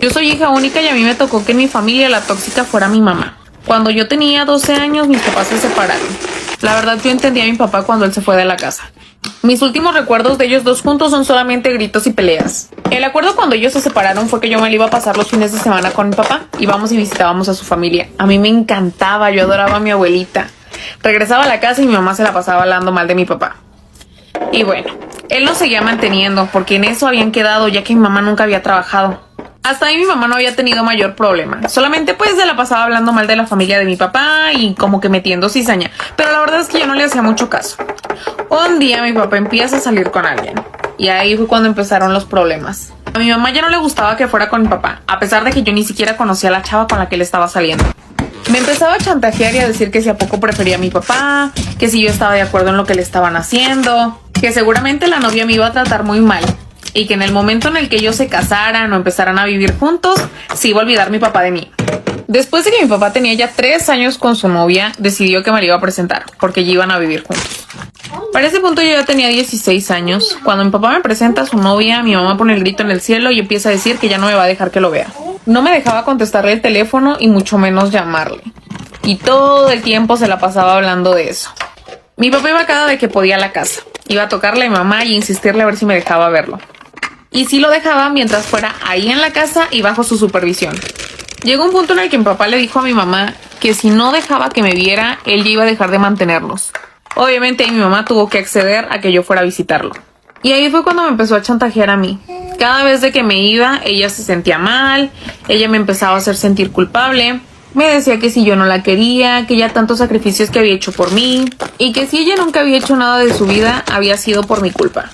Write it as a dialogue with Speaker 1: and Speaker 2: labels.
Speaker 1: Yo soy hija única y a mí me tocó que en mi familia la tóxica fuera mi mamá. Cuando yo tenía 12 años, mis papás se separaron. La verdad, yo entendí a mi papá cuando él se fue de la casa. Mis últimos recuerdos de ellos dos juntos son solamente gritos y peleas. El acuerdo cuando ellos se separaron fue que yo me la iba a pasar los fines de semana con mi papá. Íbamos y visitábamos a su familia. A mí me encantaba, yo adoraba a mi abuelita. Regresaba a la casa y mi mamá se la pasaba hablando mal de mi papá. Y bueno, él nos seguía manteniendo porque en eso habían quedado ya que mi mamá nunca había trabajado. Hasta ahí mi mamá no había tenido mayor problema. Solamente pues se la pasaba hablando mal de la familia de mi papá y como que metiendo cizaña. Pero la verdad es que yo no le hacía mucho caso. Un día mi papá empieza a salir con alguien. Y ahí fue cuando empezaron los problemas. A mi mamá ya no le gustaba que fuera con mi papá, a pesar de que yo ni siquiera conocía a la chava con la que él estaba saliendo. Me empezaba a chantajear y a decir que si a poco prefería a mi papá, que si yo estaba de acuerdo en lo que le estaban haciendo, que seguramente la novia me iba a tratar muy mal. Y que en el momento en el que ellos se casaran o empezaran a vivir juntos, se iba a olvidar mi papá de mí. Después de que mi papá tenía ya 3 años con su novia, decidió que me la iba a presentar, porque ya iban a vivir juntos. Para ese punto yo ya tenía 16 años. Cuando mi papá me presenta a su novia, mi mamá pone el grito en el cielo y empieza a decir que ya no me va a dejar que lo vea. No me dejaba contestarle el teléfono y mucho menos llamarle. Y todo el tiempo se la pasaba hablando de eso. Mi papá iba cada vez que podía a la casa. Iba a tocarle a mi mamá y insistirle a ver si me dejaba verlo. Y sí lo dejaba mientras fuera ahí en la casa y bajo su supervisión. Llegó un punto en el que mi papá le dijo a mi mamá que si no dejaba que me viera, él ya iba a dejar de mantenernos. Obviamente mi mamá tuvo que acceder a que yo fuera a visitarlo. Y ahí fue cuando me empezó a chantajear a mí. Cada vez de que me iba, ella se sentía mal, ella me empezaba a hacer sentir culpable. Me decía que si yo no la quería, que ya tantos sacrificios que había hecho por mí, y que si ella nunca había hecho nada de su vida, había sido por mi culpa.